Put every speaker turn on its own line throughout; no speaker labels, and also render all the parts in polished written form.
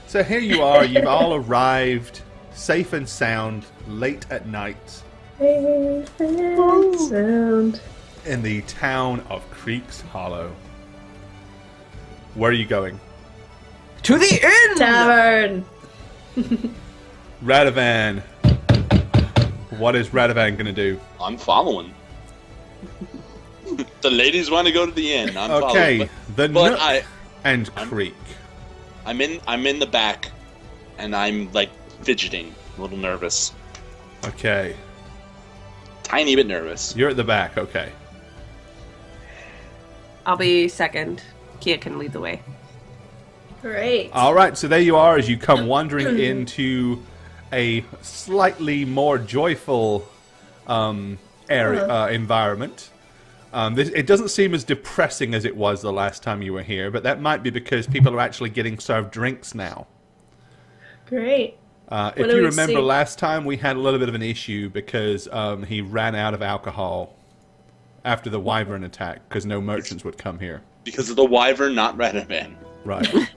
So here you are. You've all arrived, safe and sound, late at night,
Safe and sound.
in the town of Creeks Hollow. Where are you going?
To the inn!
Tavern.
Radovan. What is Radovan going to do?
I'm following. The ladies want to go to the inn. I'm
Okay,
following.
the
But
Nook and Creek.
I'm in the back, and I'm like fidgeting, a little nervous,
Okay,
tiny bit nervous.
you're at the back. Okay.
I'll be second. Kia can lead the way.
Great.
All right, so there you are as you come wandering into a slightly more joyful environment. It doesn't seem as depressing as it was the last time you were here, but that might be because people are actually getting served drinks now.
Great.
If
do
you
we
remember
see?
last time, we had a little bit of an issue because he ran out of alcohol after the wyvern attack because no merchants would come here.
Because of the wyvern, not Radovan.
Right.
Well,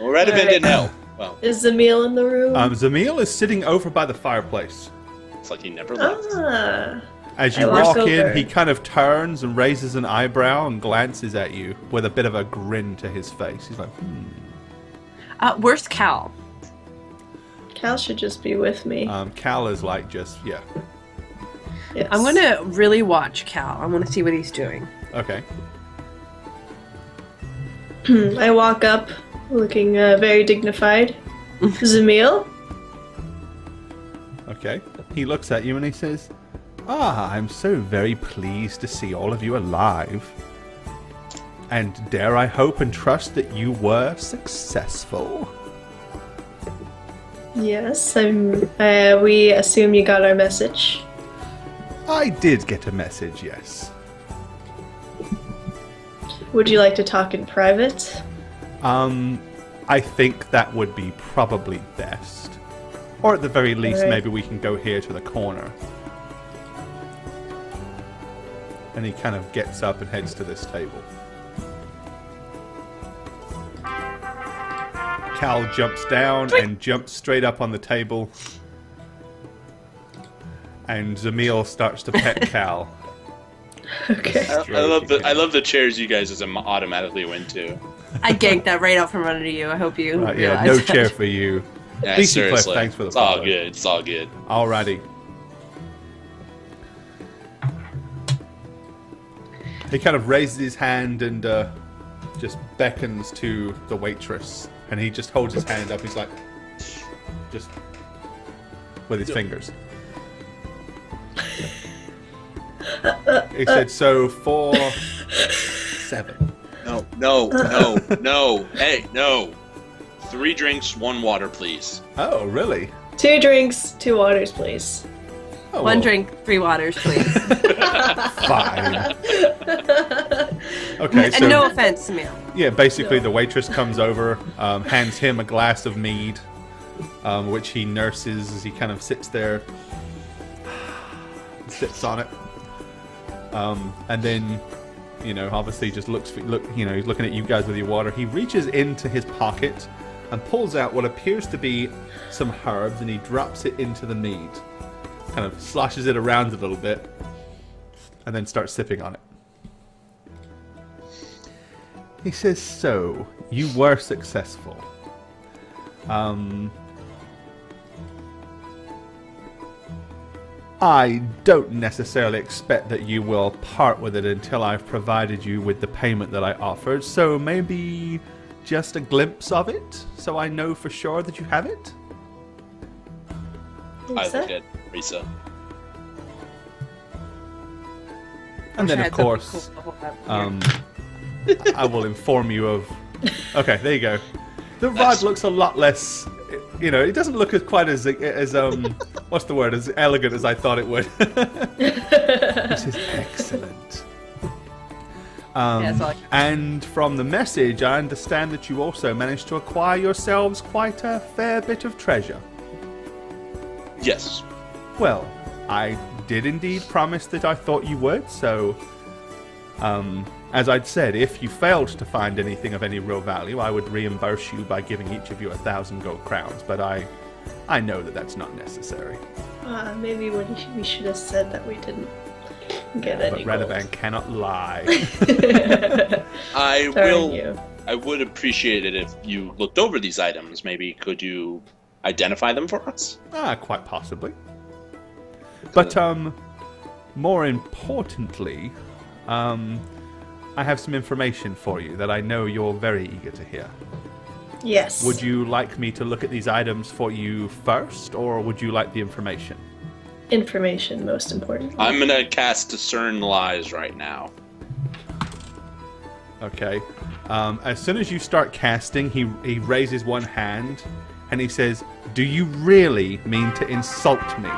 Radovan didn't help. Well,
Is Zamil in the room?
Zamil is sitting over by the fireplace.
it's like he never left.
Ah.
As you
I walk
walk in,
over.
he kind of turns and raises an eyebrow and glances at you with a bit of a grin to his face. He's like,
Where's Cal?
Cal should just be with me.
Cal is like just, yeah.
Yes.
I'm gonna really watch Cal. I want to see what he's doing.
Okay.
I walk up, looking very dignified. Zamil?
Okay. He looks at you and he says, I'm so very pleased to see all of you alive. And dare I hope and trust that you were successful.
Yes, we assume you got our message.
I did get a message, yes.
Would you like to talk in private?
I think that would be probably best. Or at the very least,
Alright.
maybe we can go here to the corner. And he kind of gets up and heads to this table. Cal jumps down and jumps straight up on the table. And Zamil starts to pet Cal.
Okay.
I love the chairs you guys just automatically went to.
I ganked that right out from under you. I hope you
Yeah,
realize
no
that.
chair for you.
Yeah,
DC Cliff,
seriously.
thanks for the
It's all
follow.
good. It's all good.
Alrighty. He kind of raises his hand and just beckons to the waitress. And he just holds his hand up. He's like, just with his fingers. He said, so for 7.
No. Hey, no. 3 drinks, 1 water, please.
Oh, really?
2 drinks, 2 waters, please.
Oh,
One
well,
drink, 3 waters, please.
Fine. Okay, so...
And no offense, Samir.
Yeah, basically the waitress comes over, hands him a glass of mead, which he nurses as he kind of sits there, sips on it, and then, you know, obviously just he's looking at you guys with your water. He reaches into his pocket and pulls out what appears to be some herbs, and he drops it into the mead, kind of sloshes it around a little bit, and then starts sipping on it. He says, so, you were successful. I don't necessarily expect that you will part with it until I've provided you with the payment that I offered, so maybe just a glimpse of it, so I know for sure that you have it?
I
Lisa?
look at Risa.
And then,
Wish I
of
had something
course,
cool to hold up here.
I will inform you of... Okay, there you go. The rod looks a lot less... You know, it doesn't look as quite as what's the word? As elegant as I thought it would. This is excellent.
That's all I can-
And from the message, I understand that you also managed to acquire yourselves quite a fair bit of treasure.
Yes.
Well, I did indeed promise that I thought you would, so As I'd said, if you failed to find anything of any real value, I would reimburse you by giving each of you 1,000 gold crowns, but I know that that's not necessary.
Maybe we should have said that we didn't get any
But
gold.
Radovan cannot lie.
I would appreciate it if you looked over these items. Maybe could you identify them for us?
Quite possibly. But, more importantly, I have some information for you that I know you're very eager to hear.
Yes.
Would you like me to look at these items for you first, or would you like the information?
Information, most important.
I'm gonna cast Discern Lies right now.
Okay. As soon as you start casting, he raises one hand, and he says, "Do you really mean to insult me?"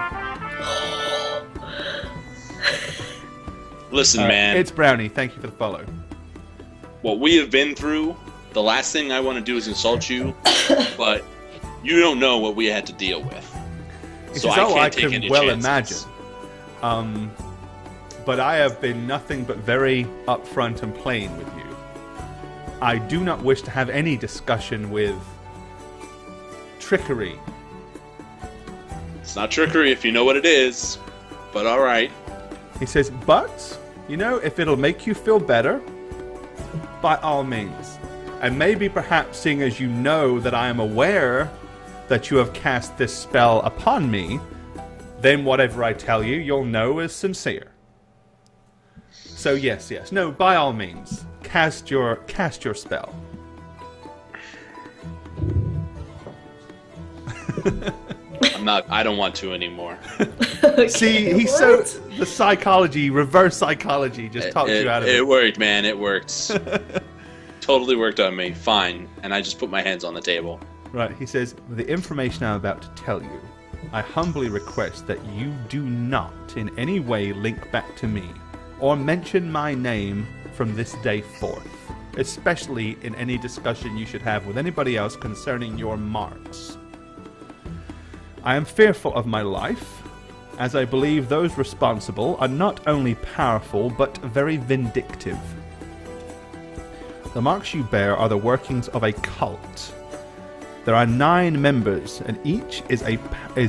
Listen, man.
It's Brownie. Thank you for the follow.
What we have been through, the last thing I want to do is insult you, but you don't know what we had to deal with. So I can't take any chances.
Imagine. But I have been nothing but very upfront and plain with you. I do not wish to have any discussion with trickery.
It's not trickery if you know what it is, but all right.
He says, but, if it'll make you feel better, by all means. And maybe perhaps seeing as you know that I am aware that you have cast this spell upon me, then whatever I tell you, you'll know is sincere. So yes. No, by all means. Cast your spell.
I don't want to anymore.
Okay,
See, he's
what?
so the reverse psychology just talks you out of it.
It worked, man. It worked. Totally worked on me. Fine. And I just put my hands on the table.
Right, he says, the information I'm about to tell you, I humbly request that you do not in any way link back to me or mention my name from this day forth, especially in any discussion you should have with anybody else concerning your marks. I am fearful of my life, as I believe those responsible are not only powerful but very vindictive. The marks you bear are the workings of a cult. There are 9 members, and each is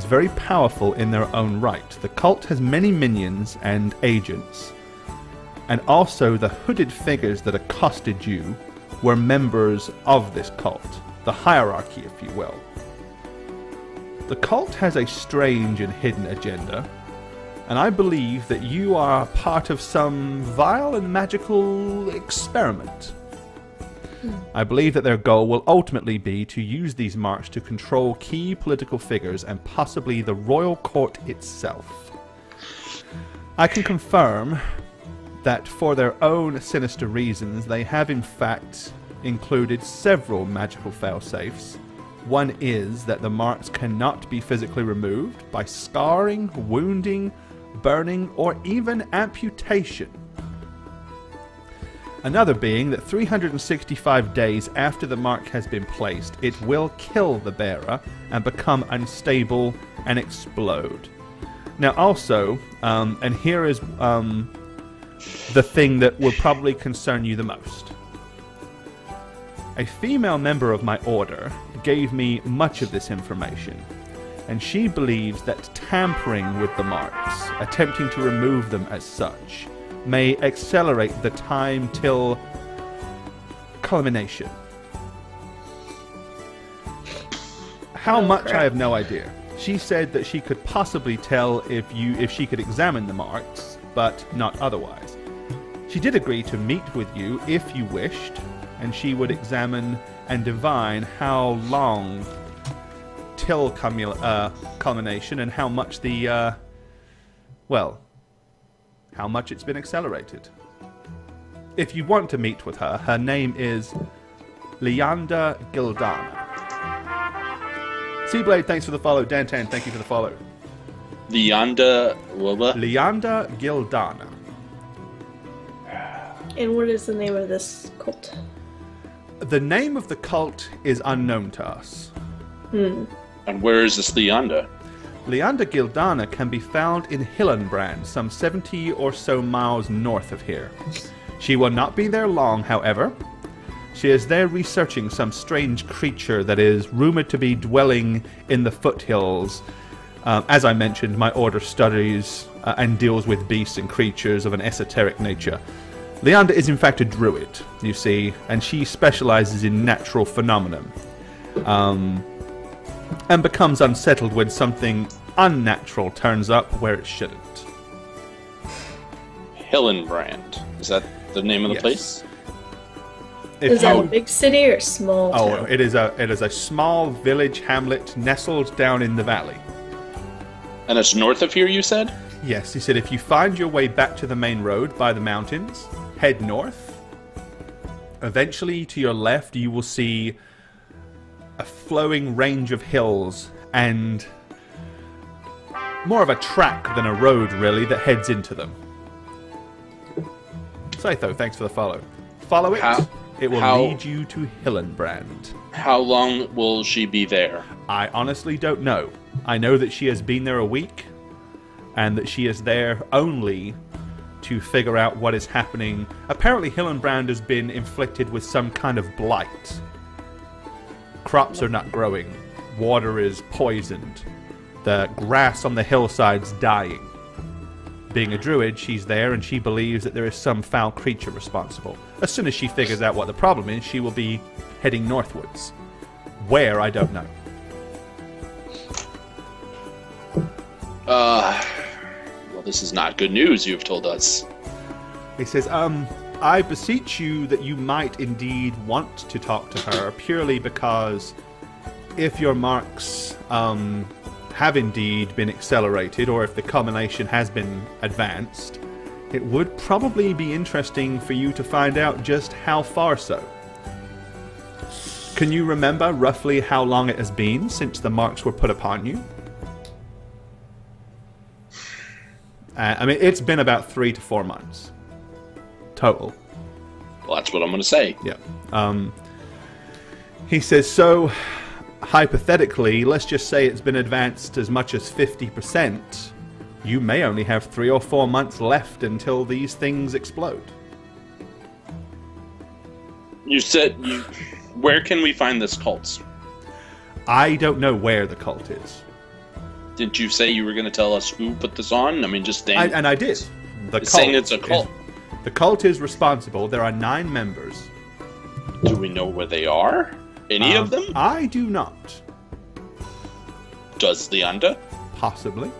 very powerful in their own right. The cult has many minions and agents, and also the hooded figures that accosted you were members of this cult, the hierarchy, if you will. The cult has a strange and hidden agenda, and I believe that you are part of some vile and magical experiment. I believe that their goal will ultimately be to use these marks to control key political figures and possibly the royal court itself. I can confirm that for their own sinister reasons, they have in fact included several magical failsafes. One is that the marks cannot be physically removed by scarring, wounding, burning, or even amputation. Another being that 365 days after the mark has been placed, it will kill the bearer and become unstable and explode. Now also, and here is the thing that will probably concern you the most. A female member of my order gave me much of this information, and she believes that tampering with the marks, attempting to remove them as such, may accelerate the time till culmination. How much, I have no idea. She said that she could possibly tell if she could examine the marks, but not otherwise. She did agree to meet with you if you wished, and she would examine and divine how long till culmination and how much how much it's been accelerated. If you want to meet with her, her name is Leander Gildana. Seablade, thanks for the follow. Dantan, thank you for the follow.
Leander
Gildana.
And what is the name of this cult?
The name of the cult is unknown to us.
And where is this Leander?
Leander Gildana can be found in Hillenbrand, some 70 or so miles north of here. She will not be there long, however. She is there researching some strange creature that is rumored to be dwelling in the foothills. As I mentioned, my order studies and deals with beasts and creatures of an esoteric nature. Leander is in fact a druid, you see, and she specializes in natural phenomenon. And becomes unsettled when something unnatural turns up where it shouldn't.
Hillenbrand. Is that the name of the place?
Is that a big city or small town?
Oh, it is a small village hamlet nestled down in the valley.
And it's north of here, you said?
Yes, he said if you find your way back to the main road by the mountains, head north. Eventually, to your left, you will see a flowing range of hills and more of a track than a road, really, that heads into them. Saitho, thanks for the follow. Follow it. It will lead you to Hillenbrand.
How long will she be there?
I honestly don't know. I know that she has been there a week, and that she is there only to figure out what is happening. Apparently Hillenbrand has been inflicted with some kind of blight. Crops are not growing. Water is poisoned. The grass on the hillside's dying. Being a druid, she's there and she believes that there is some foul creature responsible. As soon as she figures out what the problem is, she will be heading northwards. Where, I don't know.
Well, this is not good news, you've told us.
He says, I beseech you that you might indeed want to talk to her, purely because if your marks have indeed been accelerated, or if the culmination has been advanced, it would probably be interesting for you to find out just how far so. Can you remember roughly how long it has been since the marks were put upon you? I mean, it's been about 3 to 4 months. Total.
Well, that's what I'm going to say.
Yeah. He says, so, hypothetically, let's just say it's been advanced as much as 50%. You may only have 3 or 4 months left until these things explode.
You said... Where can we find this cult?
I don't know where the cult is.
Didn't you say you were going to tell us who put this on? I mean, just saying...
And I did. The cult
saying it's a cult.
The cult is responsible. There are 9 members.
Do we know where they are? Any of them?
I do not.
Does Leanda?
Possibly.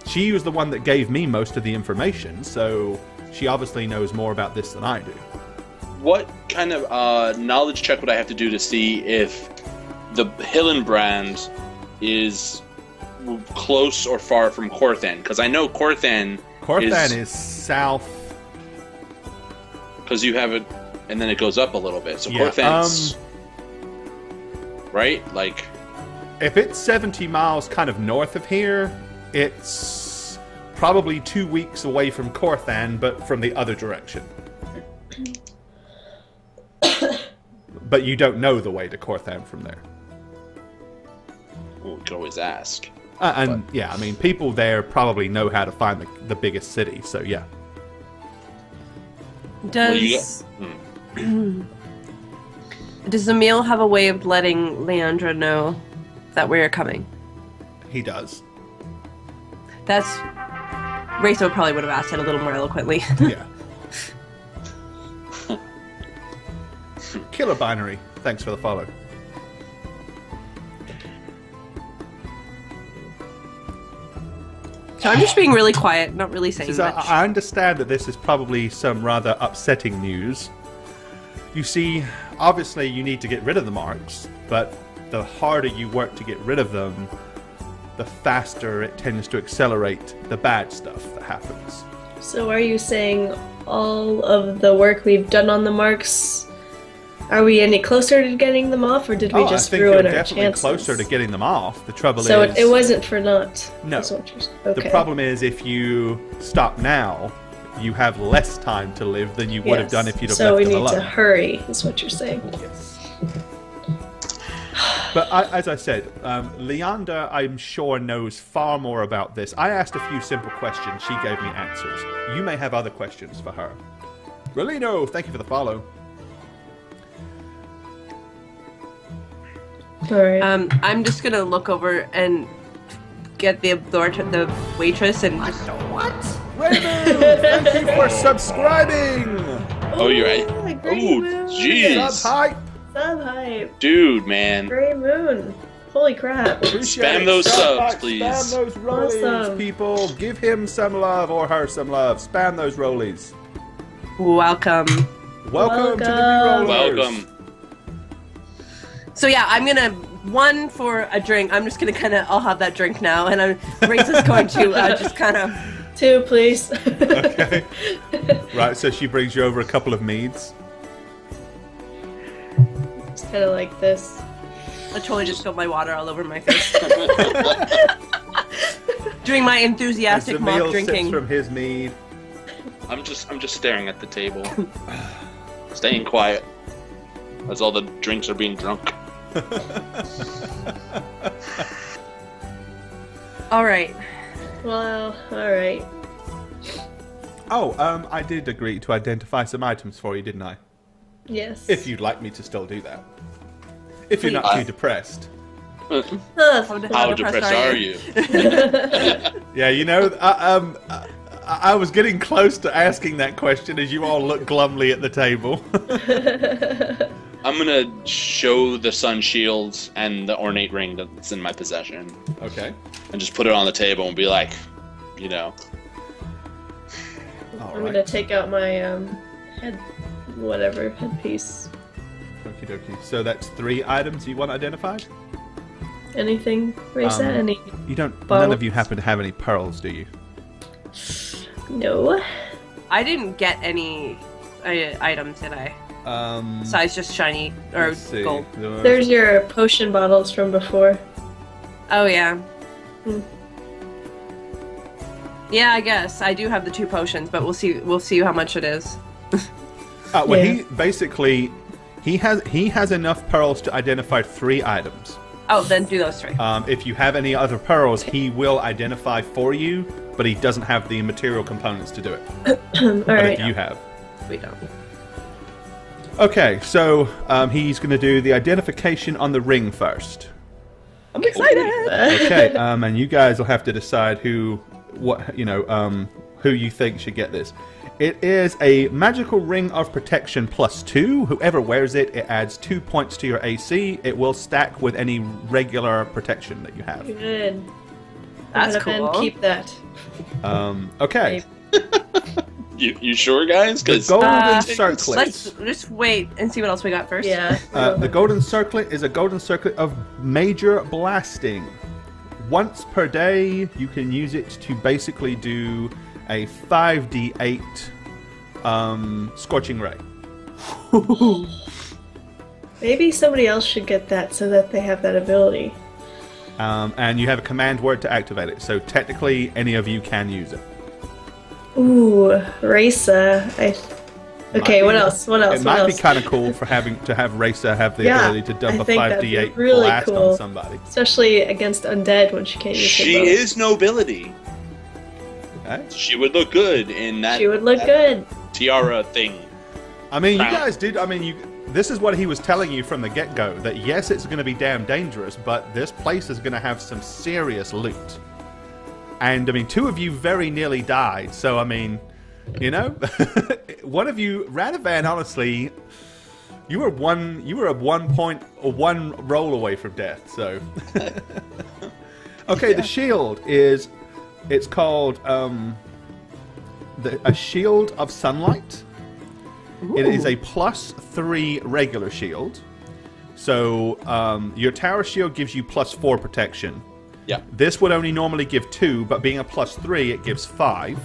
She was the one that gave me most of the information, so she obviously knows more about this than I do.
What kind of knowledge check would I have to do to see if the Hillenbrand is close or far from Korthan? Because I know Korthan
is south.
Because you have it, and then it goes up a little bit. So
yeah,
Korthan's... right? Like...
If it's 70 miles kind of north of here, it's probably 2 weeks away from Korthan, but from the other direction. But you don't know the way to Korthan from there.
Well, we could always ask.
Yeah, I mean, people there probably know how to find the biggest city, so yeah.
Does Emil have a way of letting Leandra know that we're coming?
He does.
That's... Rachel probably would have asked it a little more eloquently.
Yeah. Killer Binary, thanks for the follow.
So I'm just being really quiet, not really saying much.
I understand that this is probably some rather upsetting news. You see, obviously you need to get rid of the marks, but the harder you work to get rid of them, the faster it tends to accelerate the bad stuff that happens.
So are you saying all of the work we've done on the marks, are we any closer to getting them off, or did we just ruin our chances?
I think you're definitely closer to getting them off. The trouble is...
So it wasn't for naught?
No.
Okay.
The problem is if you stop now, you have less time to live than you would have done if you'd have left them alone.
So we need to hurry, is what you're saying.
Yes. But as I said, Leanda, I'm sure, knows far more about this. I asked a few simple questions. She gave me answers. You may have other questions for her. Rolino, thank you for the follow.
Alright.
I'm just gonna look over and get the waitress and just...
Raymond, thank you for subscribing.
Oh, you're right.
Grey
Ooh,
Moon.
jeez.
Sub hype.
Sub hype.
Dude, man.
Grey Moon. Holy crap.
Appreciate
Spam
it.
those
Sub
subs,
hype.
please.
Spam those rollies,
Awesome.
people. Give him some love or her some love. Spam those rollies.
welcome.
Welcome to the Rerollers.
Welcome.
So yeah, I'm gonna one for a drink. I'm just gonna I'll have that drink now, and Grace is going to just kind of.
2, please.
Okay. Right, so she brings you over a couple of meads.
It's kind of like this.
I totally just spilled my water all over my face. Doing my enthusiastic mock
Emil
drinking.
sips from his mead.
I'm just staring at the table. Staying quiet. As all the drinks are being drunk.
All right.
Well, alright.
Oh, I did agree to identify some items for you, didn't I?
Yes.
If you'd like me to still do that. If you're not too depressed.
How depressed are you?
Yeah, you know, I was getting close to asking that question as you all look glumly at the table.
I'm gonna show the sun shields and the ornate ring that's in my possession.
Okay.
And just put it on the table and be like, you know.
All
I'm
right.
gonna take out my headpiece.
Okie dokie. So that's 3 items you want identified?
Anything? Raise that? Any?
You don't. None
Bottles?
of you happen to have any pearls, do you?
No.
I didn't get any items, did I? Besides just shiny or
Let's see.
gold.
There's your potion bottles from before.
Oh yeah.
Hmm.
Yeah, I guess I do have the 2 potions, but we'll see. We'll see how much it is.
Well,
Yeah.
he basically he has enough pearls to identify 3 items.
Oh, then do those 3.
If you have any other pearls, he will identify for you, but he doesn't have the material components to do it. But
Alright.
if you have.
We don't.
Okay, so he's going to do the identification on the ring first.
I'm excited.
Okay, and you guys will have to decide who you think should get this. It is a magical ring of protection +2. Whoever wears it, it adds 2 points to your AC. It will stack with any regular protection that you have.
Good.
That's
Ben,
cool.
keep that.
Okay.
You sure, guys?
The
'Cause
golden circlet.
Let's just wait and see what else we got first.
Yeah.
The golden circlet is a golden circlet of major blasting. Once per day, you can use it to basically do a 5d8 scorching ray.
Maybe somebody else should get that so that they have that ability.
And you have a command word to activate it, so technically any of you can use it.
Ooh, Raisa. Okay, what else? What else?
It
What
might be
else?
kind of cool to have Raisa have the
Yeah,
ability to dump
I
a
think that'd be
5d8
really
blast
cool.
on somebody.
Especially against undead when she can't use her
she
bow.
is nobility.
Okay?
She would look good in that.
She would look
that
good.
tiara thing.
I mean, you
Crown.
guys did. I mean, this is what he was telling you from the get-go. That yes, it's going to be damn dangerous, but this place is going to have some serious loot. And I mean, 2 of you very nearly died. So I mean, you know, one of you, Radovan, honestly, you were a 1 point or 1 roll away from death. So, okay, the shield is. It's called a shield of sunlight. It is a +3 regular shield. So your tower shield gives you +4 protection.
Yeah.
This would only normally give 2, but being a +3, it gives 5.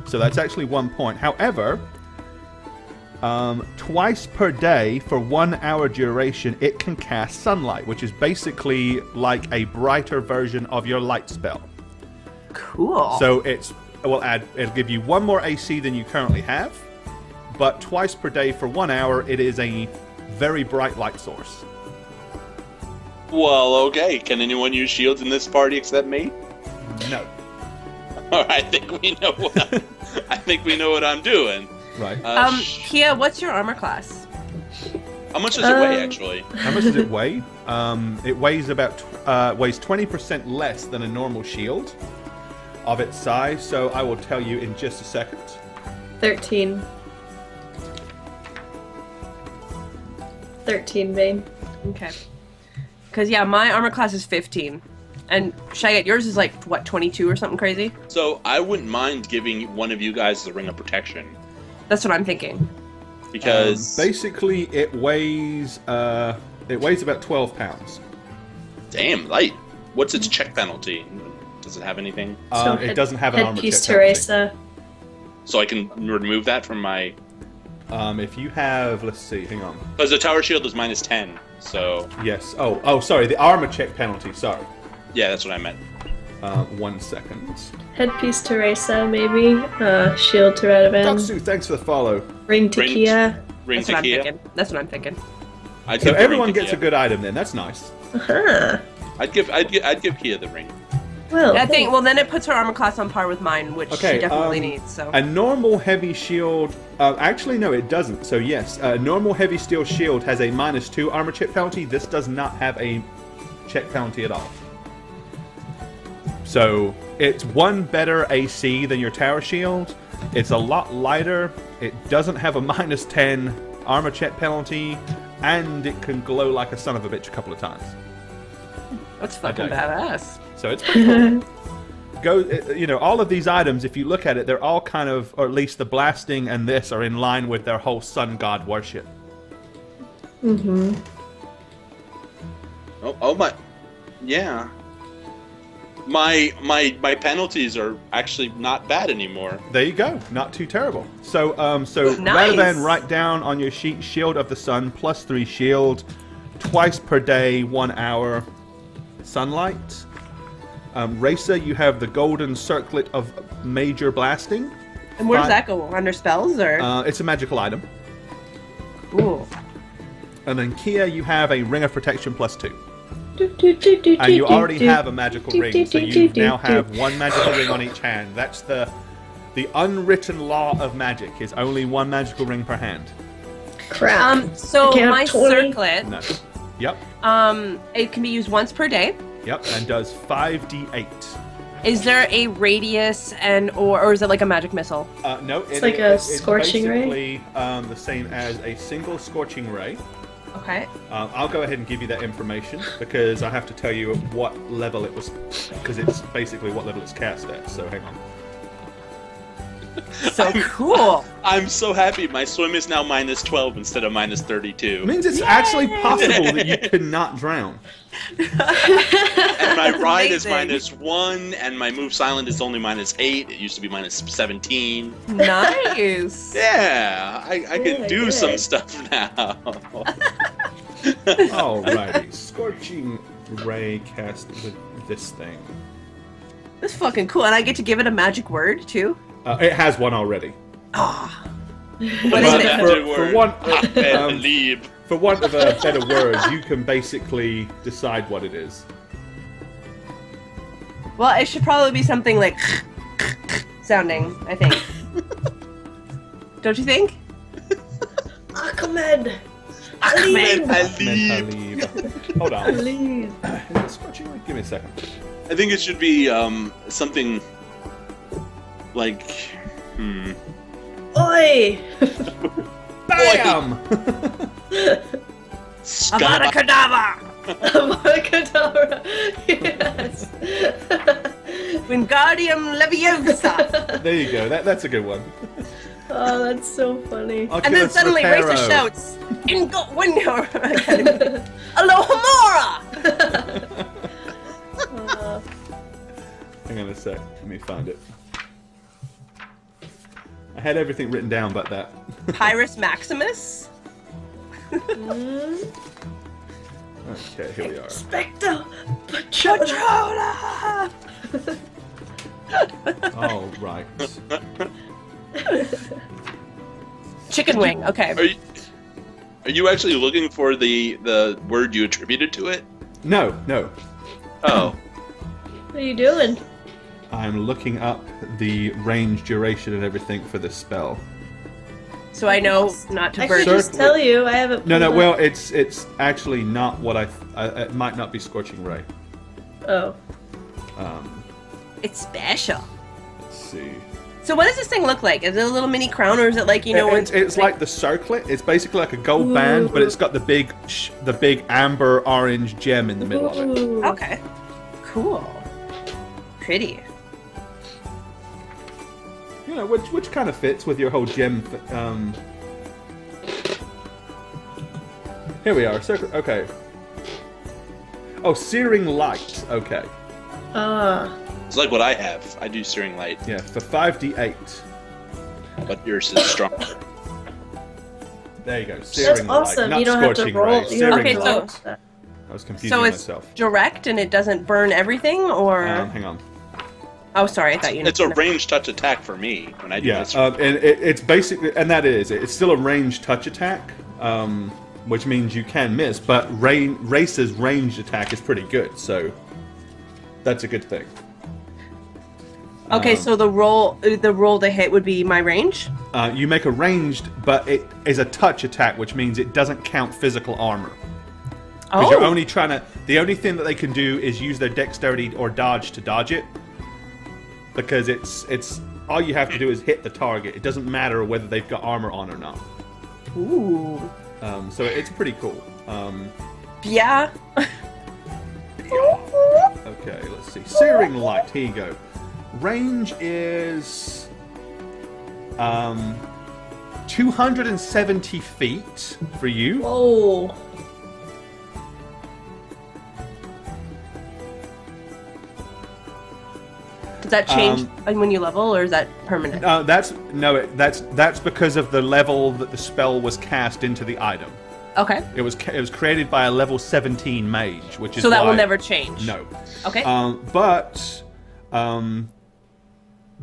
So that's actually 1 point. However, twice per day for 1 hour duration, it can cast sunlight, which is basically like a brighter version of your light spell.
Cool.
So it'll give you 1 more AC than you currently have, but twice per day for 1 hour, it is a very bright light source.
Well, okay. Can anyone use shields in this party except me?
No.
I think we know what. I think we know what I'm doing.
Right.
Kia, what's your armor class?
How much does it weigh, actually?
How much does it weigh? It weighs about weighs 20% less than a normal shield of its size. So I will tell you in just a second.
13. 13, Bane.
Okay. Because yeah, my armor class is 15, and Shaggy, yours is like what, 22 or something crazy?
So I wouldn't mind giving one of you guys the ring of protection.
That's what I'm thinking.
Because
basically it weighs about 12 pounds.
Damn, light. What's its check penalty? Does it have anything?
It doesn't have an armor check
Headpiece
penalty.
Teresa.
So I can remove that from my...
If you have, let's see, hang on.
Because the tower shield is minus 10, so...
Yes. Oh, sorry, the armor check penalty, sorry.
Yeah, that's what I meant.
1 second.
Headpiece Teresa, maybe. Shield to Radovan.
Doksu, thanks for the follow.
Ring to Kia.
Ring
That's
to
what I'm
Kia.
thinking. That's what I'm thinking.
I'd
So
give the
everyone
ring to
gets a
Kia.
good item then, that's nice.
Uh-huh.
I'd give Kia the ring.
Well,
I think. Well, then it puts her armor class on par with mine, which
Okay,
she definitely needs. So.
A normal heavy shield... actually, no, it doesn't. So yes, a normal heavy steel shield has a -2 armor check penalty. This does not have a check penalty at all. So it's 1 better AC than your tower shield. It's a lot lighter. It doesn't have a -10 armor check penalty. And it can glow like a son of a bitch a couple of times.
That's fucking
Okay.
badass.
So it's pretty cool. All of these items, if you look at it, they're all kind of, or at least the blasting and this are in line with their whole sun god worship.
Mm-hmm.
Oh my... Yeah. My penalties are actually not bad anymore.
There you go. Not too terrible. So
Nice.
rather than write down on your sheet, Shield of the Sun, +3 shield, twice per day, 1 hour, sunlight. Racer, you have the golden circlet of major blasting.
And where does that go? Under spells or?
It's a magical item.
Ooh.
And then Kia, you have a ring of protection +2. And you already have a magical ring, so you now have 1 magical ring on each hand. That's the unwritten law of magic, is only 1 magical ring per hand.
Crap.
So
Can't have
my
20.
circlet,
No. Yep.
it can be used once per day.
Yep, and does 5d8.
Is there a radius or is it like a magic missile?
No,
It's like a scorching ray?
basically the same as a single scorching ray.
Okay.
I'll go ahead and give you that information because I have to tell you what level it was, because it's basically what level it's cast at. So hang on.
So cool.
I'm so happy my swim is now -12 instead of -32.
It means it's actually possible that you could not drown.
And my ride is
Amazing.
-1, and my move silent is only -8. It used to be -17.
Nice.
Yeah, I can
my
do some
God.
stuff now.
Alrighty, scorching ray cast with this thing.
That's fucking cool. And I get to give it a magic word too.
It has one already.
Ah.
What
is
is
it?
that
For
word?
one,
Believe.
for want of a better word, you can basically decide what it is.
Well, it should probably be something like sounding, I think. Don't you think?
Ahmed.
Ahmed.
Believe.
Hold on.
Please.
Is it scorching ray? Give me a second.
I think it should be something like.
Oi!
Bam!
Abracadabra!
Abracadabra! Yes!
Wingardium Leviosa!
There you go. That's a good one.
Oh, that's so funny.
And then suddenly Racer shouts, Ingo Wingo! Alohomora!
Hang on a sec. Let me find it. I had everything written down but that.
Pyrus Maximus?
Okay, here we are.
Spectre! Patrola!
All right.
Chicken wing, okay.
Are you actually looking for the word you attributed to it?
No.
Oh.
What are you doing?
I'm looking up the range, duration, and everything for this spell.
So I know not to
I
burn.
could just tell you, I haven't.
No,
pulled
well,
up-
it's actually not what it might not be Scorching Ray.
Oh.
It's special.
Let's see.
So what does this thing look like? Is it a little mini crown, or is it like, you know?
It's like the circlet. It's basically like a gold band, but it's got the big amber orange gem in the middle of it.
Ooh.
Okay. Cool. Pretty.
You know, which kind of fits with your whole gem. Here we are. Circle. Okay. Oh, Searing Light. Okay.
It's like what I have. I do Searing Light,
Yeah, for 5d8.
but yours is stronger.
There you go. Searing
That's awesome.
Light.
You
Not
don't have to
Scorching
roll.
Ray.
You don't have
Searing
to
Okay,
roll
Light.
that.
I was confusing
So it's
myself.
direct and it doesn't burn everything, or?
Hang on.
Oh, sorry, I thought you.
It's a ranged touch attack for me when I do
Yeah,
this.
and it's basically, and that is, it's still a ranged touch attack, which means you can miss, but Race's ranged attack is pretty good, so that's a good thing.
Okay, so the roll to hit would be my range.
You make a ranged, but it is a touch attack, which means it doesn't count physical armor. Because you're only trying to, the only thing that they can do is use their dexterity or dodge to dodge it. Because it's all you have to do is hit the target. It doesn't matter whether they've got armor on or not.
Ooh.
So it's pretty cool.
Yeah.
Okay, let's see. Searing Light, here you go. Range is 270 feet for you.
Whoa.
Does that change when you level, or is that permanent?
That's because of the level that the spell was cast into the item.
Okay.
It was created by a level 17 mage, which is
So that will
why-
never change.
No.
Okay.
But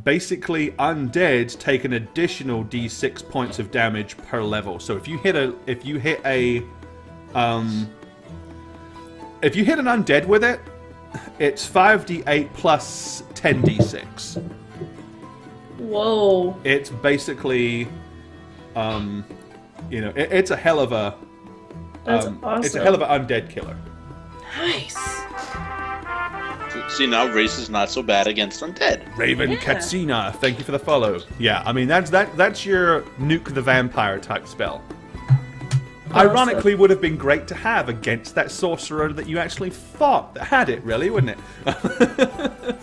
basically, undead take an additional d6 points of damage per level. So if you hit an undead with it, it's 5d8 plus 10d6.
Whoa.
It's basically, it's a hell of a.
That's
It's a
awesome.
hell of an undead killer.
Nice.
See, now Race is not so bad against undead.
Raven Katsina, thank you for the follow. Yeah, I mean that's your nuke the vampire type spell. Ironically, would have been great to have against that sorcerer that you actually fought that had it, really, wouldn't it?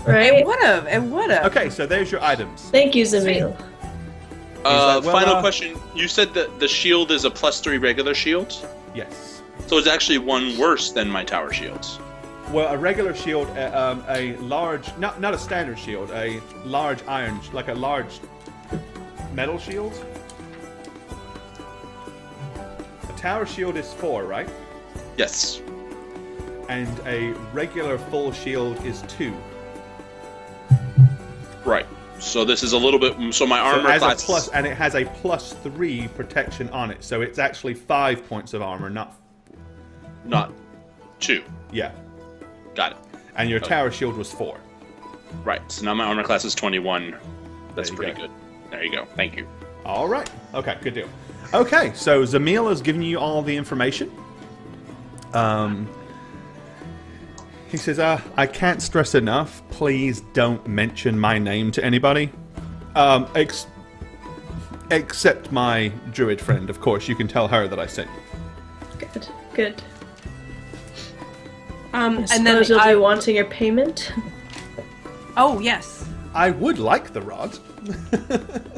Right?
It would have. It would have.
Okay, so there's your items.
Thank you, Zamil.
like, well,
Final question. You said that the shield is a +3 regular shield?
Yes.
So it's actually one worse than my tower shields.
Well, a regular shield, a large, not a standard shield, a large iron, like a large metal shield. A tower shield is 4, right?
Yes.
And a regular full shield is 2.
Right. So this is a little bit. So my
So
armor
as
class.
a plus, and it has a +3 protection on it, so it's actually 5 points of armor, not.
Not 2.
Yeah.
Got it.
And your
Okay.
tower shield was 4.
Right. So now my armor class is 21. That's
There you
pretty
go.
good. There you go. Thank you.
All right. Okay, good deal. Okay, so Zamil has given you all the information. He says, I can't stress enough, please don't mention my name to anybody. Except my druid friend, of course. You can tell her that I sent you.
Good. Good.
And then
Suppose you'll be wanting your payment.
Oh yes.
I would like the rod.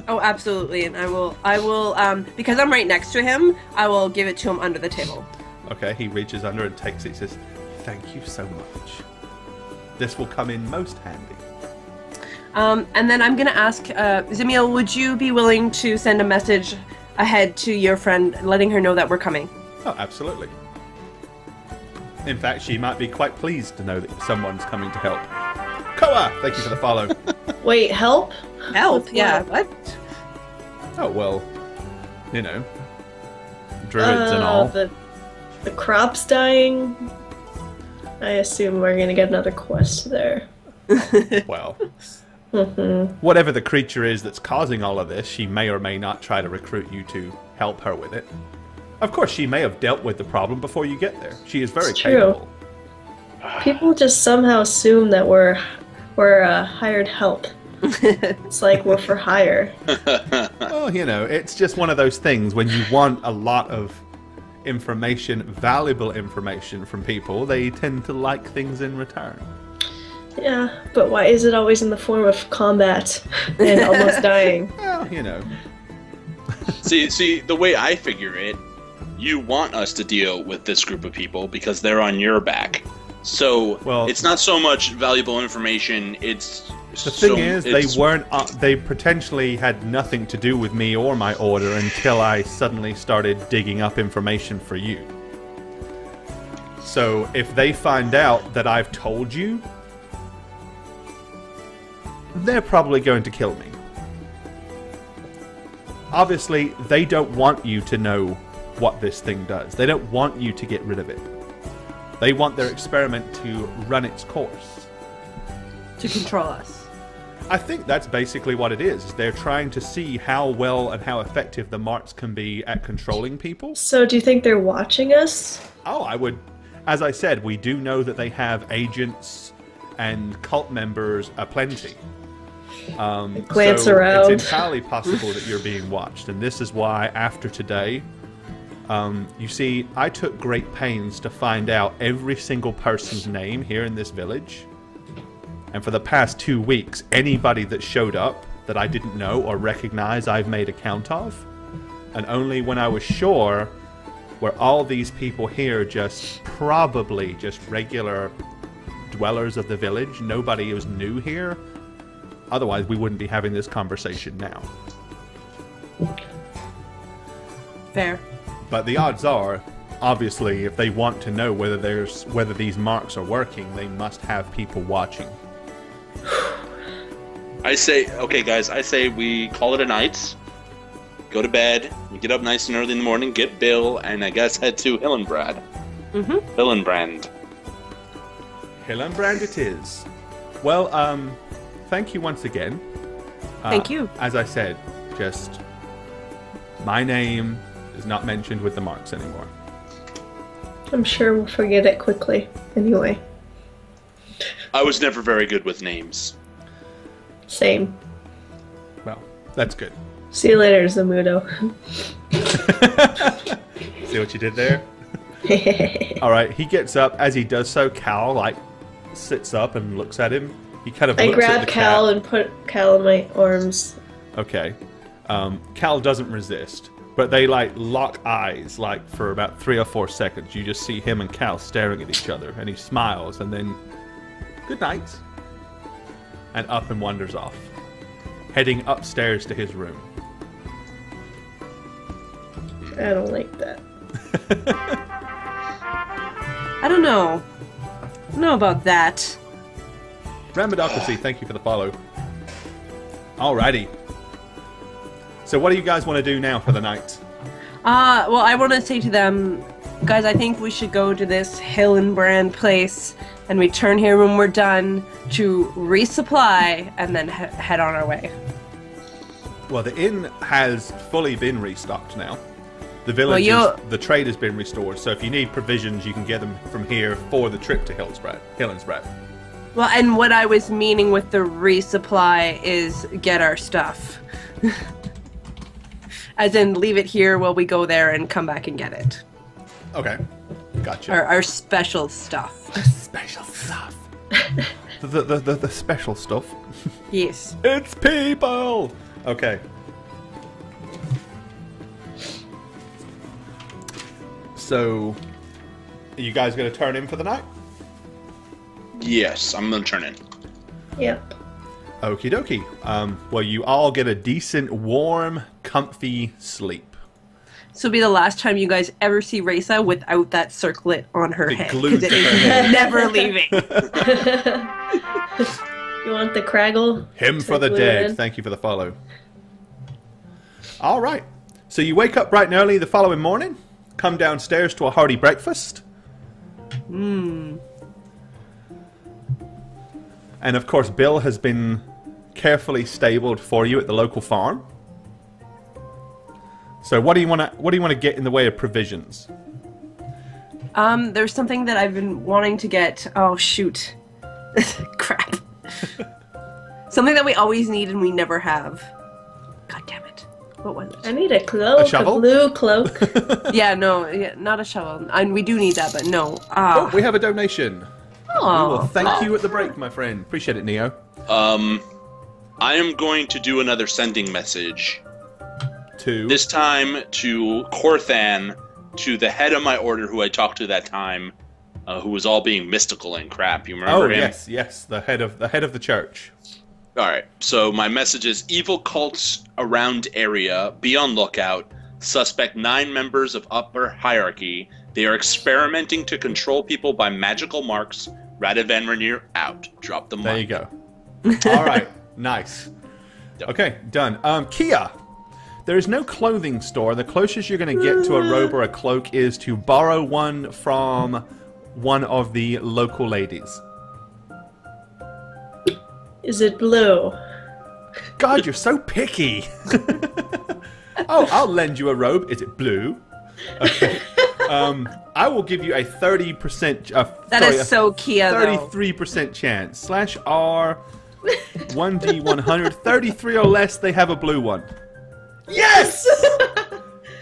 Oh, absolutely. And I will. Because I'm right next to him. I will give it to him under the table.
Okay, he reaches under and takes it. He says, thank you so much. This will come in most handy.
And then I'm gonna ask Zamil, would you be willing to send a message ahead to your friend, letting her know that we're coming?
Oh, absolutely. In fact, she might be quite pleased to know that someone's coming to help. Koa, thank you for the follow.
Wait, help?
Help?
With
Yeah.
what?
What?
Oh, well, druids and all.
The crop's dying. I assume we're gonna get another quest there.
Well, Whatever the creature is that's causing all of this, she may or may not try to recruit you to help her with it. Of course, she may have dealt with the problem before you get there. She is very capable.
People just somehow assume that we're hired help. It's like we're for hire.
Well, you know, it's just one of those things when you want a lot of information, valuable information from people, they tend to like things in return.
Yeah, but why is it always in the form of combat and almost dying?
Well, you know.
See, the way I figure it, you want us to deal with this group of people because they're on your back. So it's not so much valuable information.
The thing is, they potentially had nothing to do with me or my order until I suddenly started digging up information for you. So if they find out that I've told you, they're probably going to kill me. Obviously, they don't want you to know what this thing does. They don't want you to get rid of it. They want their experiment to run its course.
To control us.
I think that's basically what it is. They're trying to see how well and how effective the marks can be at controlling people.
So do you think they're watching us?
Oh, I would. As I said, we do know that they have agents and cult members aplenty.
Glance around.
It's entirely possible that you're being watched. And this is why, after today, you see, I took great pains to find out every single person's name here in this village. And for the past 2 weeks, anybody that showed up that I didn't know or recognize, I've made a count of. And only when I was sure were all these people here probably just regular dwellers of the village. Nobody was new here. Otherwise, we wouldn't be having this conversation now.
Fair.
But the odds are, obviously, if they want to know whether these marks are working, they must have people watching.
I say, okay, guys, I say we call it a night. Go to bed. We get up nice and early in the morning, get Bill, and I guess head to Hillenbrand. Hillenbrand.
Hillenbrand it is. Well, thank you once again.
Thank you.
As I said, just my name is not mentioned with the marks anymore.
I'm sure we'll forget it quickly. Anyway.
I was never very good with names.
Same.
Well, that's good.
See you later, Zamudo.
See what you did there? Alright, he gets up. As he does so, Cal, sits up and looks at him. He kind of looks at the
grab Cal and put Cal in my arms.
Okay. Cal doesn't resist. But they, lock eyes, for about 3 or 4 seconds. You just see him and Cal staring at each other. And he smiles, and then, good night. And up and wanders off. Heading upstairs to his room.
I don't like that.
I don't know. I don't know about that.
Ramodocracy, thank you for the follow. Alrighty. So what do you guys want to do now for the night?
Well, I want to say to them, guys, I think we should go to this Hillenbrand place and return here when we're done to resupply and then head on our way.
Well, the inn has fully been restocked now. The village, the trade has been restored, so if you need provisions, you can get them from here for the trip to Hillenbrand.
Well, and what I was meaning with the resupply is get our stuff. As in, leave it here while we go there and come back and get it.
Okay, gotcha.
Our special stuff.
Special stuff. the special stuff.
Yes.
It's people! Okay. So, are you guys going to turn in for the night?
Yes, I'm going to turn in.
Yep.
Okie dokie. Well, you all get a decent, warm, comfy sleep.
This will be the last time you guys ever see Raisa without that circlet on her head.
Glued
Because
to
it
her
is
head.
never leaving.
You want the craggle?
Him for the dead. Thank you for the follow. All right. So you wake up bright and early the following morning, come downstairs to a hearty breakfast. And of course, Bill has been carefully stabled for you at the local farm. So what do you want to get in the way of provisions?
There's something that I've been wanting to get. Oh shoot. Crap. Something that we always need and we never have. God damn it. What was it?
I need a cloak,
A shovel?
blue cloak.
Yeah, not a shovel. And we do need that, but no.
Oh, we have a donation.
Oh,
Well, thank you at the break, my friend. Appreciate it, Neo.
I am going to do another sending message.
Two.
This time to Corthan, to the head of my order who I talked to that time, who was all being mystical and crap. You remember him?
Yes, the head of the church.
All right. So my message is: evil cults around area. Be on lookout. Suspect 9 members of upper hierarchy. They are experimenting to control people by magical marks. Radovan Rainier out. Drop the mic.
There you go. All right, nice. Okay, done. Kia, there is no clothing store. The closest you're going to get to a robe or a cloak is to borrow one from one of the local ladies.
Is it blue?
God, you're so picky. Oh, I'll lend you a robe. Is it blue? Okay. I will give you a 30%.
that is so Kia, though.
33% chance. /R 1D100. 33 or less, they have a blue one. Yes!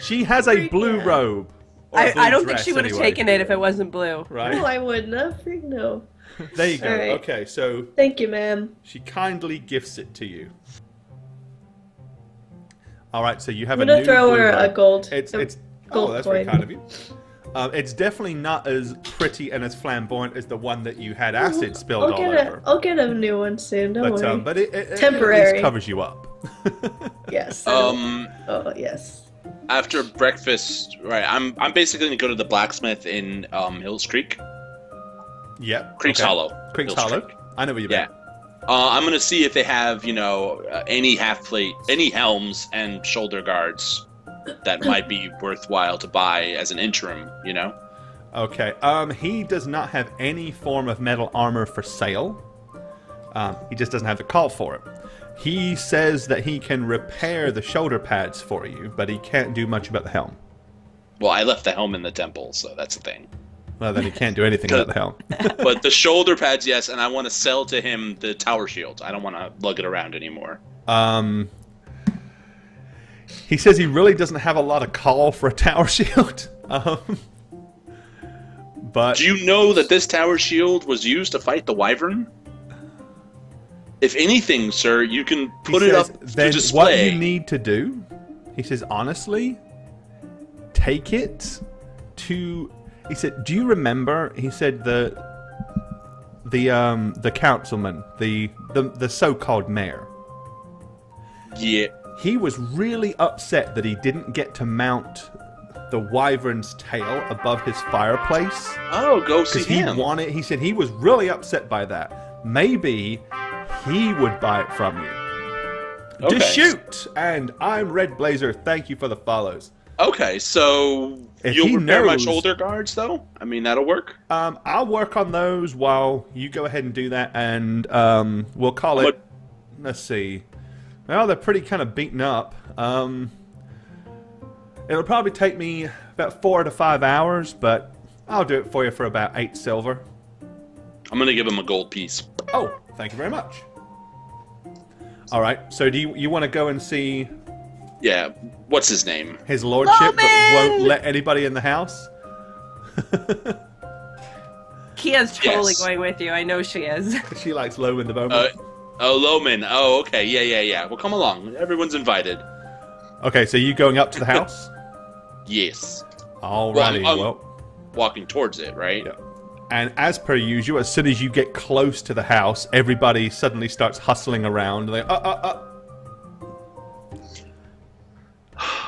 She has a blue robe. Or a blue
I don't think
dress,
she would have
anyway.
taken it if it wasn't blue.
Right?
No, I wouldn't have. Freak no.
There you go.
All right.
Okay, so
Thank you, ma'am.
she kindly gifts it to you. All right, so you have
I'm
a
gonna
new
throw
blue
her a
robe.
gold.
It's
gold
that's very
coin.
kind of you. It's definitely not as pretty and as flamboyant as the one that you had acid spilled all over.
I'll get a new one soon. Don't worry.
But it at
Temporary.
least covers you up.
Yes.
Um,
Oh yes.
After breakfast, right? I'm basically gonna go to the blacksmith in Hills Creek.
Yep.
Creek's
okay.
Hollow.
Creek's
Hills
Hollow.
Creek.
I know where you're
Yeah. I'm gonna see if they have, any half plate, any helms and shoulder guards that might be worthwhile to buy as an interim.
Okay. He does not have any form of metal armor for sale. He just doesn't have the call for it. He says that he can repair the shoulder pads for you, but he can't do much about the helm.
Well, I left the helm in the temple, so that's the thing.
Well, then he can't do anything about the helm.
But the shoulder pads, yes, and I want to sell to him the tower shield. I don't want to lug it around anymore.
He says he really doesn't have a lot of call for a tower shield. But
Do you know that this tower shield was used to fight the wyvern? If anything, sir, you can put it up to
then
display.
what you need to do, he says, honestly, take it to. He said, "Do you remember?" He said the councilman, the so-called mayor.
Yeah.
He was really upset that he didn't get to mount the wyvern's tail above his fireplace.
Oh, go see
Because
him.
he said he was really upset by that. Maybe he would buy it from you.
Okay.
To shoot! And I'm Red Blazer. Thank you for the follows.
Okay, so
If
you'll
he
repair my
knows-
shoulder guards, though? I mean, that'll work.
I'll work on those while you go ahead and do that, and we'll call it.
What-
Let's see. Well, they're pretty kind of beaten up. It'll probably take me about 4 to 5 hours, but I'll do it for you for about 8 silver.
I'm gonna give him a gold piece.
Oh, thank you very much. All right. So do you want to go and see
Yeah, what's his name?
his lordship, but won't
Loman!
let anybody in the house?
Kia's totally
Yes.
going with you. I know she is.
She likes Loman the moment.
Loman. Oh, okay. Yeah. Well, come along. Everyone's invited.
Okay, so you going up to the house?
Yes.
Alrighty.
I'm
Well,
walking towards it, right?
yeah. And as per usual, as soon as you get close to the house, everybody suddenly starts hustling around. Like,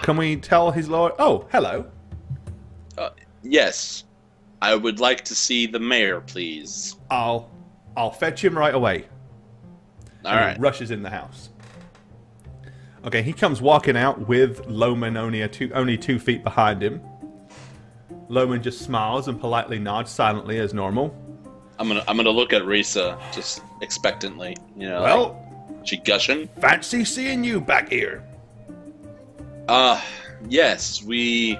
Can we tell his lord? Oh, hello.
Yes. I would like to see the mayor, please.
I'll fetch him right away.
All
And he
right.
rushes in the house. Okay, he comes walking out with Loman only 2 feet behind him. Loman just smiles and politely nods silently as normal.
I'm gonna look at Risa just expectantly.
Well,
She gushing?
Fancy seeing you back here.
Yes, we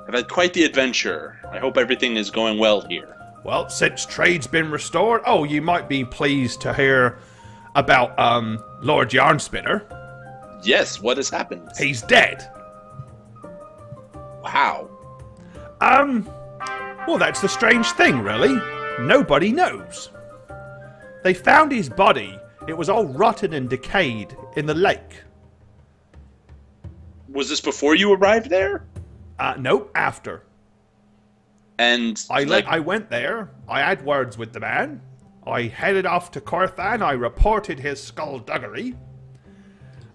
have had quite the adventure. I hope everything is going well here.
Well, since trade's been restored, you might be pleased to hear about, Lord Yarnspinner.
Yes, what has happened?
He's dead.
How?
Well, that's the strange thing, really. Nobody knows. They found his body. It was all rotten and decayed in the lake.
Was this before you arrived there?
Nope, after.
And
I went there. I had words with the man. I headed off to Corthan. I reported his skullduggery.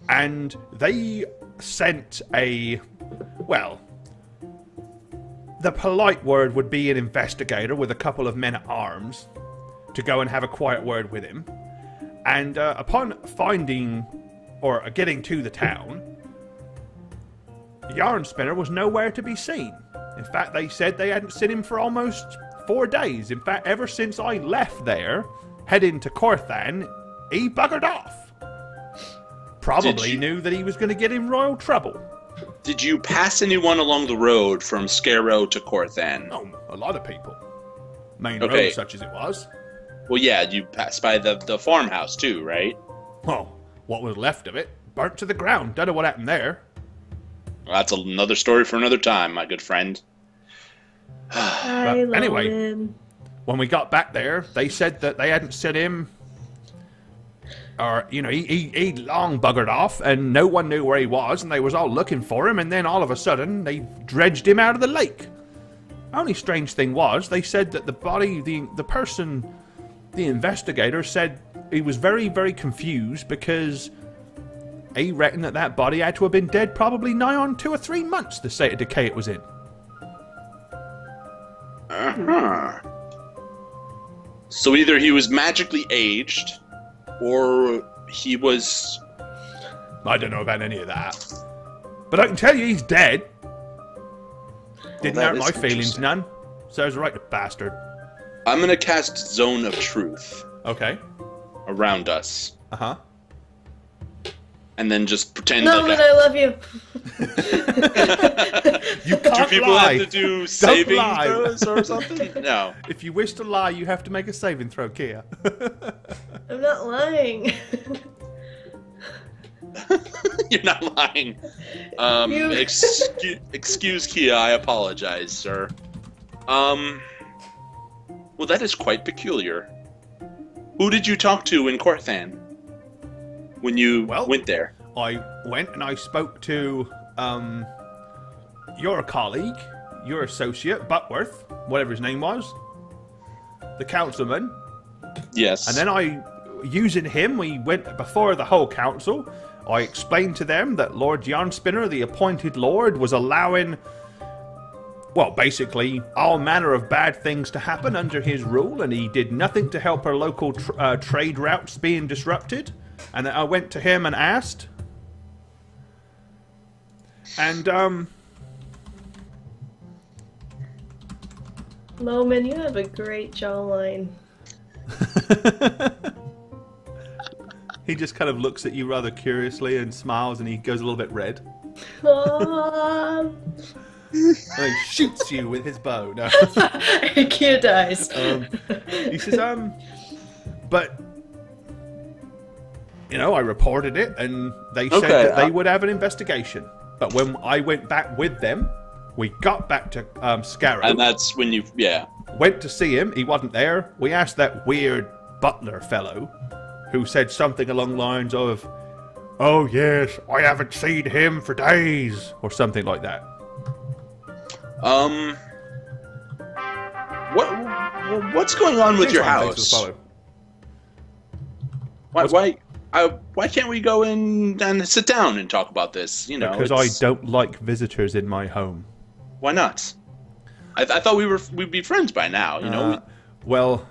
And they sent the polite word would be an investigator with a couple of men-at-arms to go and have a quiet word with him. And upon finding, or getting to the town, Yarnspinner was nowhere to be seen. In fact, they said they hadn't seen him for almost 4 days. In fact, ever since I left there, heading to Corthan, he buggered off. Probably knew that he was going to get in royal trouble.
Did you pass anyone along the road from Scarrow to Corthan?
Oh, a lot of people. Main road, such as it was.
Well, yeah, you passed by the farmhouse too, right?
Well, what was left of it, burnt to the ground. Don't know what happened there.
Well, that's another story for another time, my good friend.
Anyway, when we got back there, they said that they hadn't seen him, or, he long buggered off, and no one knew where he was, and they was all looking for him, and then all of a sudden, they dredged him out of the lake. Only strange thing was, they said that the body, the investigator said he was very, very confused because he reckoned that body had to have been dead probably nigh on 2 or 3 months, the state of decay it was in.
Uh-huh. So either he was magically aged, or he was...
I don't know about any of that. But I can tell you he's dead. Didn't hurt my feelings none. Serves right, the bastard.
I'm gonna cast Zone of Truth.
Okay.
Around us.
Uh-huh.
And then just pretend
Melvin, I love you.
You can't
Do people
lie.
have to do saving
lie.
throws or something? No.
If you wish to lie, you have to make a saving throw, Kia.
I'm not lying.
You're not lying. Excuse Kia, I apologize, sir. Well, that is quite peculiar. Who did you talk to in Corthan when you went there?
I went and I spoke to your colleague, your associate, Butworth, whatever his name was, the councilman.
Yes.
And then using him, we went before the whole council. I explained to them that Lord Yarnspinner, the appointed lord, was allowing, well, basically all manner of bad things to happen under his rule, and he did nothing to help our local trade routes being disrupted. And then I went to him and asked, and
Loman, you have a great jawline.
He just kind of looks at you rather curiously and smiles, and he goes a little bit red. And he shoots you with his bow. No.
Kia dies.
He says, but, I reported it, and they said that they would have an investigation. But when I went back with them, we got back to Scarrow.
And that's when
went to see him. He wasn't there. We asked that weird butler fellow, who said something along the lines of, "Oh yes, I haven't seen him for days," or something like that.
What's going on with your house? Why can't we go in and sit down and talk about this?
Because I don't like visitors in my home.
Why not? I thought we'd be friends by now.
Well,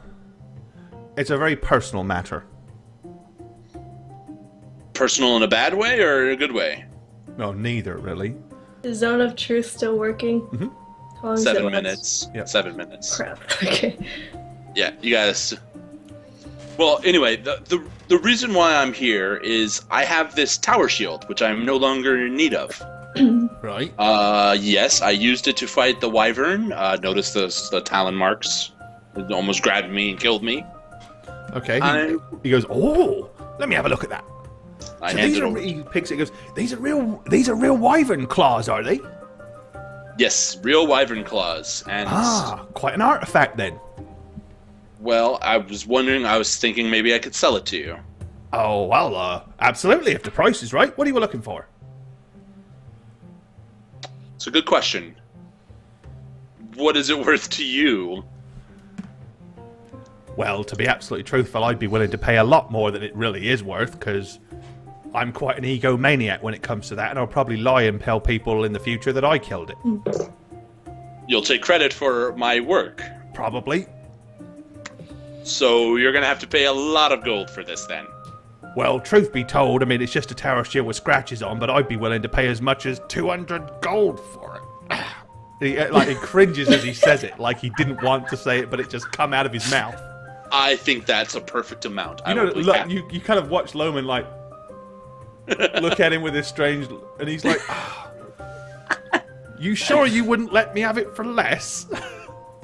it's a very personal matter.
Personal in a bad way or a good way?
No, neither really.
Is Zone of Truth still working?
Mm-hmm.
How long
7 minutes. Yep. 7 minutes.
Crap. Okay.
Yeah, you guys. Well, anyway, the reason why I'm here is I have this tower shield, which I'm no longer in need of.
Right.
Yes, I used it to fight the wyvern. Notice the talon marks. It almost grabbed me and killed me.
Okay. He goes, oh, let me have a look at that.
I
So
hand
these
it
are,
over.
he picks it and goes, these are real wyvern claws, are they?
Yes, real wyvern claws. And
Quite an artifact then.
well, I was thinking maybe I could sell it to you.
Oh, well, absolutely, if the price is right. What are you looking for?
It's a good question. What is it worth to you?
Well, to be absolutely truthful, I'd be willing to pay a lot more than it really is worth, because I'm quite an egomaniac when it comes to that, and I'll probably lie and tell people in the future that I killed it.
You'll take credit for my work.
Probably.
So you're going to have to pay a lot of gold for this then.
Well, truth be told, I mean, it's just a tower shield with scratches on, but I'd be willing to pay as much as 200 gold for it. He cringes as he says it, like he didn't want to say it, but it just come out of his mouth.
I think that's a perfect amount.
Look, you kind of watch Loman, like, look at him with this strange... And he's like, you sure you wouldn't let me have it for less?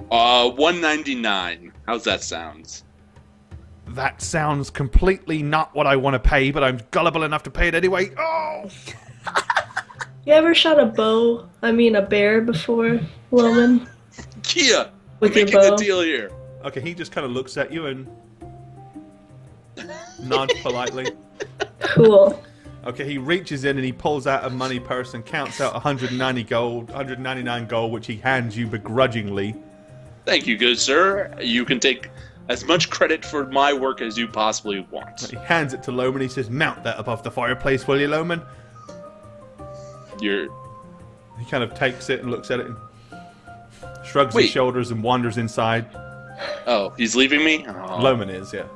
199. How's that sound?
That sounds completely not what I want to pay, but I'm gullible enough to pay it anyway. Oh!
You ever shot a bear before, Loman?
Kia!
With
We're
your
making a
bow?
deal here.
Okay, he just kind of looks at you and nods politely.
Cool.
Okay, he reaches in and he pulls out a money purse and counts out 199 gold, which he hands you begrudgingly.
Thank you, good sir. You can take as much credit for my work as you possibly want.
He hands it to Loman. He says, "Mount that above the fireplace, will you, Loman?"
You're...
He kind of takes it and looks at it and shrugs
Wait.
his shoulders and wanders inside.
Oh, he's leaving me? Oh.
Loman is, yeah.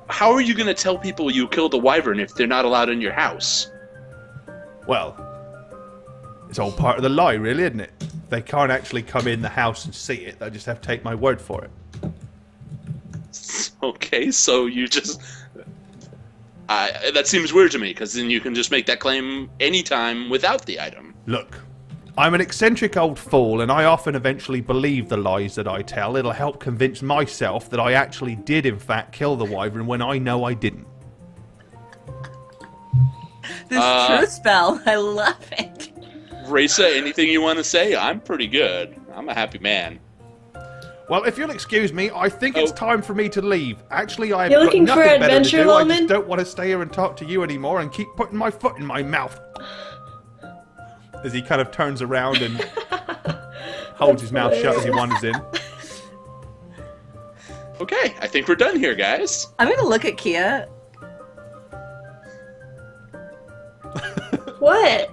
How are you going to tell people you killed a wyvern if they're not allowed in your house?
Well, it's all part of the lie, really, isn't it? They can't actually come in the house and see it. They just have to take my word for it.
Okay, so you just... that seems weird to me, because then you can just make that claim anytime without the item.
Look, I'm an eccentric old fool, and I often eventually believe the lies that I tell. It'll help convince myself that I actually did, in fact, kill the wyvern when I know I didn't.
This truth spell, I love it.
Raisa, anything you want to say? I'm pretty good. I'm a happy man.
Well, if you'll excuse me, I think it's time for me to leave. Actually, I've
You're
got
looking for
nothing better to
adventure,
do. I
Loman?
just don't want to stay here and talk to you anymore and keep putting my foot in my mouth. As he kind of turns around and holds his mouth shut as he wanders in.
Okay, I think we're done here, guys.
I'm gonna look at Kia.
What?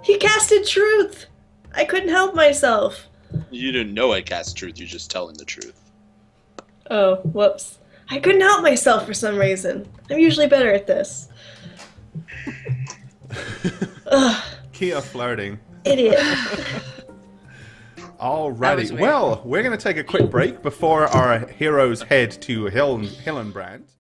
He casted truth. I couldn't help myself.
You didn't know I cast truth, you're just telling the truth.
Oh, whoops. I couldn't help myself for some reason. I'm usually better at this. Ugh,
Kia flirting.
idiot.
Alrighty. Well, we're going to take a quick break before our heroes head to Hillenbrand.